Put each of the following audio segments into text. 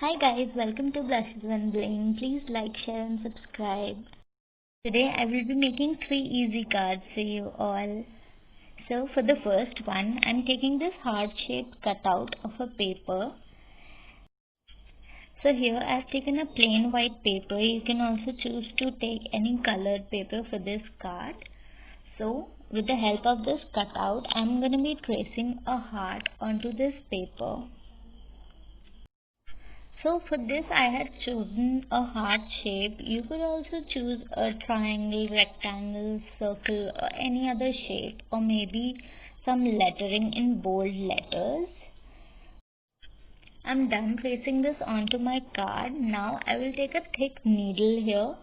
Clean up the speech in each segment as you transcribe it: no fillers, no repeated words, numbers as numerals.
Hi guys, welcome to Blushes and Bling. Please like, share and subscribe. Today I will be making 3 easy cards for you all. So for the first one, I'm taking this heart-shaped cutout of a paper. So here I've taken a plain white paper. You can also choose to take any colored paper for this card. So with the help of this cutout, I'm going to be tracing a heart onto this paper. So for this I had chosen a heart shape. You could also choose a triangle, rectangle, circle or any other shape, or maybe some lettering in bold letters. I'm done tracing this onto my card. Now I will take a thick needle here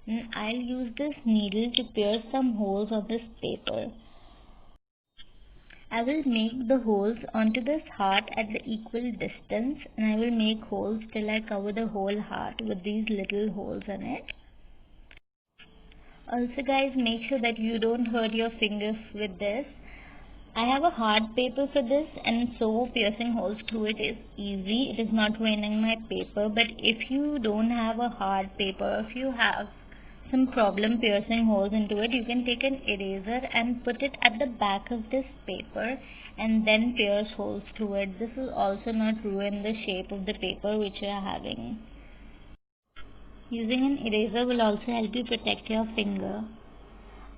and I'll use this needle to pierce some holes on this paper. I will make the holes onto this heart at the equal distance, and I will make holes till I cover the whole heart with these little holes in it. Also guys, make sure that you don't hurt your fingers with this. I have a hard paper for this, and so piercing holes through it is easy. It is not ruining my paper. But if you don't have a hard paper, if you have some problem piercing holes into it, you can take an eraser and put it at the back of this paper and then pierce holes through it. This will also not ruin the shape of the paper which you are having. Using an eraser will also help you protect your finger.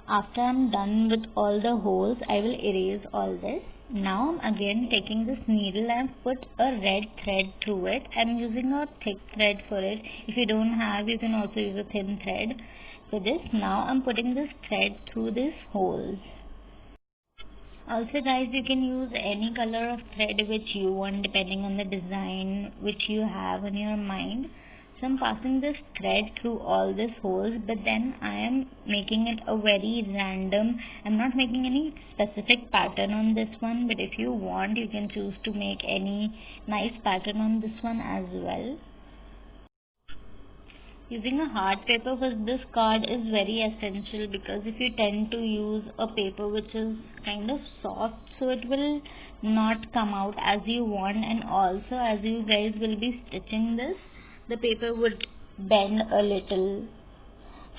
After I'm done with all the holes, I will erase all this. Now I'm again taking this needle and put a red thread through it. I'm using a thick thread for it. If you don't have, you can also use a thin thread for this. Now I'm putting this thread through these holes. Also guys, you can use any color of thread which you want depending on the design which you have in your mind. So I'm passing this thread through all these holes, but then I am making it a very random. I'm not making any specific pattern on this one, but if you want, you can choose to make any nice pattern on this one as well. Using a hard paper for this card is very essential, because if you tend to use a paper which is kind of soft, so it will not come out as you want, and also as you guys will be stitching this, the paper would bend a little.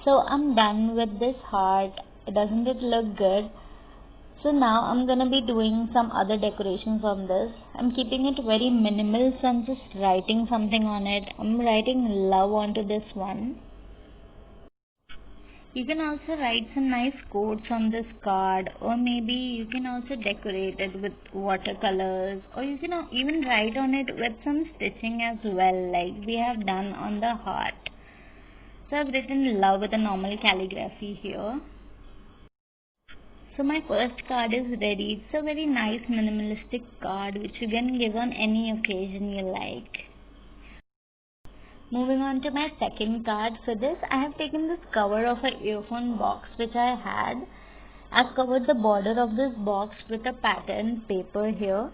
So I'm done with this heart. Doesn't it look good? So now I'm gonna be doing some other decorations on this. I'm keeping it very minimal, so I'm just writing something on it. I'm writing love onto this one. You can also write some nice quotes on this card, or maybe you can also decorate it with watercolors, or you can even write on it with some stitching as well, like we have done on the heart. So I've written love with a normal calligraphy here. So my first card is ready. It's a very nice minimalistic card which you can give on any occasion you like. Moving on to my second card. For this, I have taken this cover of an earphone box which I had. I've covered the border of this box with a pattern paper here.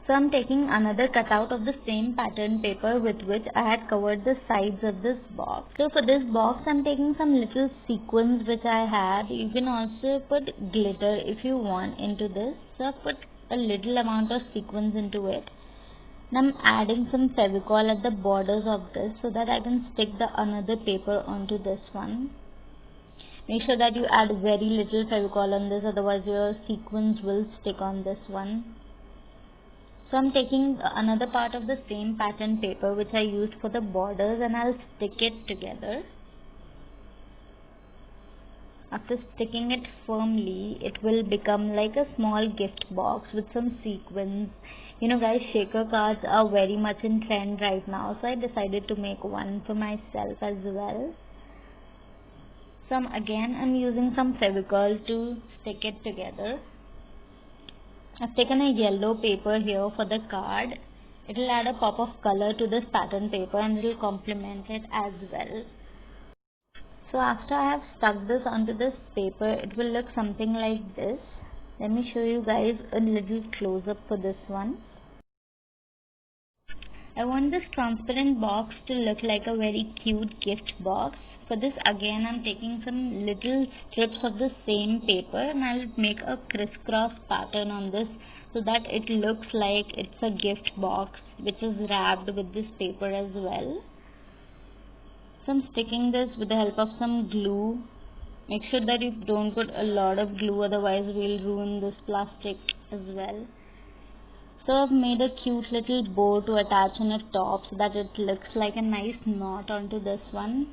So I'm taking another cutout of the same pattern paper with which I had covered the sides of this box. So for this box, I'm taking some little sequins which I had. You can also put glitter if you want into this. So I've put a little amount of sequins into it. And I'm adding some Fevicol at the borders of this so that I can stick the another paper onto this one. Make sure that you add very little Fevicol on this, otherwise your sequins will stick on this one. So I'm taking another part of the same pattern paper which I used for the borders, and I'll stick it together. After sticking it firmly, it will become like a small gift box with some sequins. You know guys, shaker cards are very much in trend right now, so I decided to make one for myself as well. So I'm using some Fevicol to stick it together. I've taken a yellow paper here for the card. It will add a pop of color to this pattern paper and it will complement it as well. So after I have stuck this onto this paper, it will look something like this. Let me show you guys a little close up for this one. I want this transparent box to look like a very cute gift box. For this again, I'm taking some little strips of the same paper and I'll make a crisscross pattern on this so that it looks like it's a gift box which is wrapped with this paper as well. So I'm sticking this with the help of some glue. Make sure that you don't put a lot of glue, otherwise we'll ruin this plastic as well. So I've made a cute little bow to attach on the top so that it looks like a nice knot onto this one.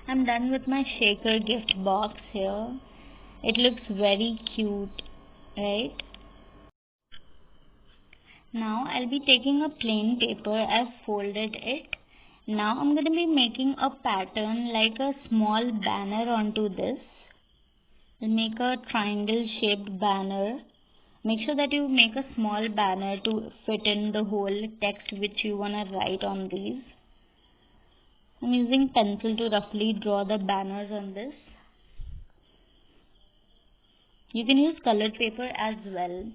I'm done with my shaker gift box here. It looks very cute, right? Now I'll be taking a plain paper. I've folded it. Now I'm going to be making a pattern like a small banner onto this. I'll make a triangle shaped banner. Make sure that you make a small banner to fit in the whole text which you want to write on these. I'm using pencil to roughly draw the banners on this. You can use colored paper as well.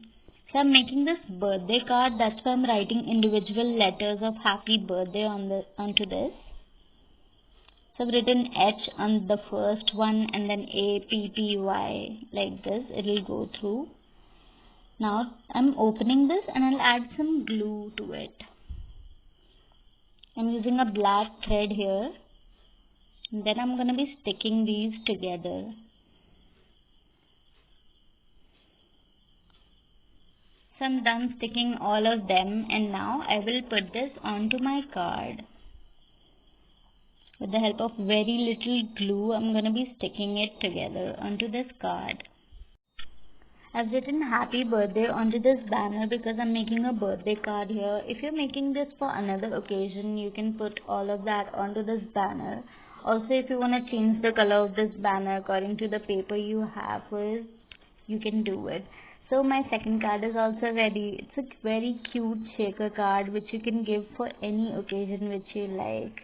So I'm making this birthday card. That's why I'm writing individual letters of happy birthday onto this. So I've written H on the first one and then A, P, P, Y like this. It will go through. Now I'm opening this and I'll add some glue to it. I'm using a black thread here. And then I'm going to be sticking these together. So I'm done sticking all of them, and now I will put this onto my card. With the help of very little glue, I'm going to be sticking it together onto this card. I've written happy birthday onto this banner because I'm making a birthday card here. If you're making this for another occasion, you can put all of that onto this banner. Also, if you want to change the color of this banner according to the paper you have for it, you can do it. So my second card is also ready. It's a very cute shaker card which you can give for any occasion which you like.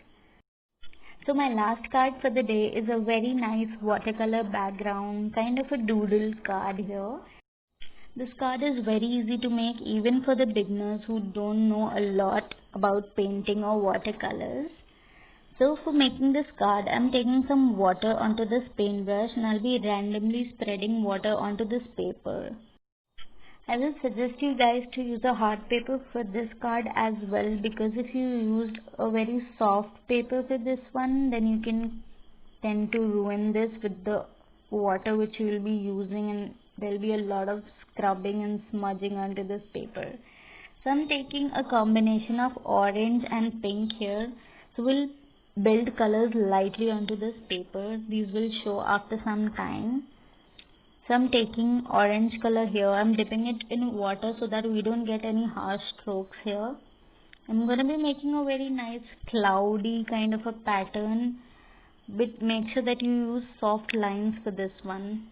So my last card for the day is a very nice watercolor background, kind of a doodle card here. This card is very easy to make even for the beginners who don't know a lot about painting or watercolors. So for making this card, I'm taking some water onto this paintbrush and I'll be randomly spreading water onto this paper. I will suggest you guys to use a hard paper for this card as well, because if you used a very soft paper for this one, then you can tend to ruin this with the water which you will be using, and there will be a lot of scrubbing and smudging onto this paper. So I'm taking a combination of orange and pink here. So we'll build colors lightly onto this paper. These will show after some time. So I'm taking orange color here. I'm dipping it in water so that we don't get any harsh strokes here. I'm going to be making a very nice cloudy kind of a pattern, but make sure that you use soft lines for this one.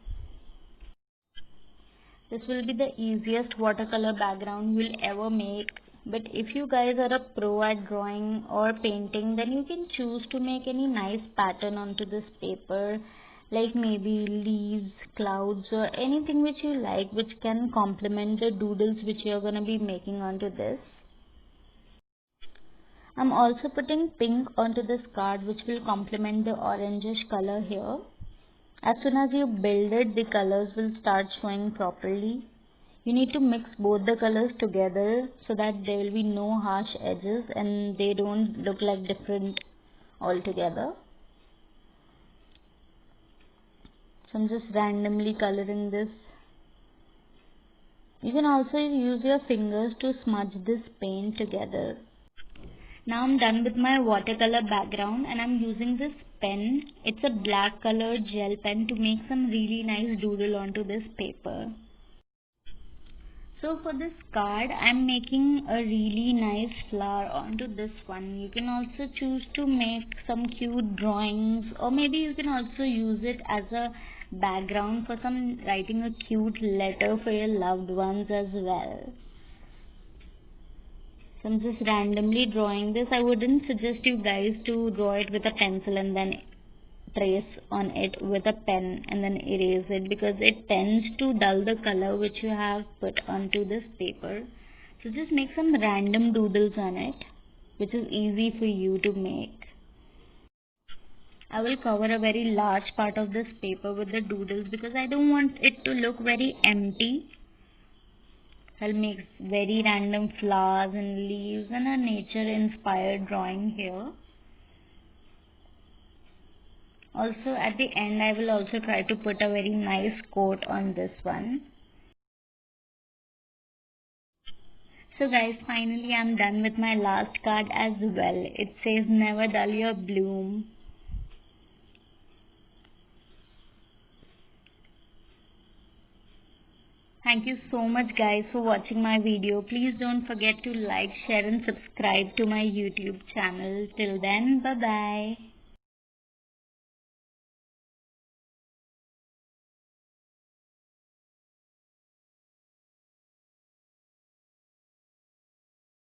This will be the easiest watercolor background you'll ever make. But if you guys are a pro at drawing or painting, then you can choose to make any nice pattern onto this paper, like maybe leaves, clouds, or anything which you like, which can complement the doodles which you're going to be making onto this. I'm also putting pink onto this card, which will complement the orangish color here. As soon as you build it, the colors will start showing properly. You need to mix both the colors together so that there will be no harsh edges and they don't look like different altogether. So I'm just randomly coloring this. You can also use your fingers to smudge this paint together. Now I'm done with my watercolor background and I'm using this pen. It's a black colored gel pen to make some really nice doodle onto this paper. So for this card, I'm making a really nice flower onto this one. You can also choose to make some cute drawings, or maybe you can also use it as a background for some writing a cute letter for your loved ones as well. So I'm just randomly drawing this. I wouldn't suggest you guys to draw it with a pencil and then trace on it with a pen and then erase it, because it tends to dull the color which you have put onto this paper. So just make some random doodles on it, which is easy for you to make. I will cover a very large part of this paper with the doodles because I don't want it to look very empty. I'll make very random flowers and leaves and a nature inspired drawing here. Also at the end I will also try to put a very nice quote on this one. So guys, finally I'm done with my last card as well. It says never dull your bloom. Thank you so much guys for watching my video. Please don't forget to like, share and subscribe to my YouTube channel. Till then, bye bye.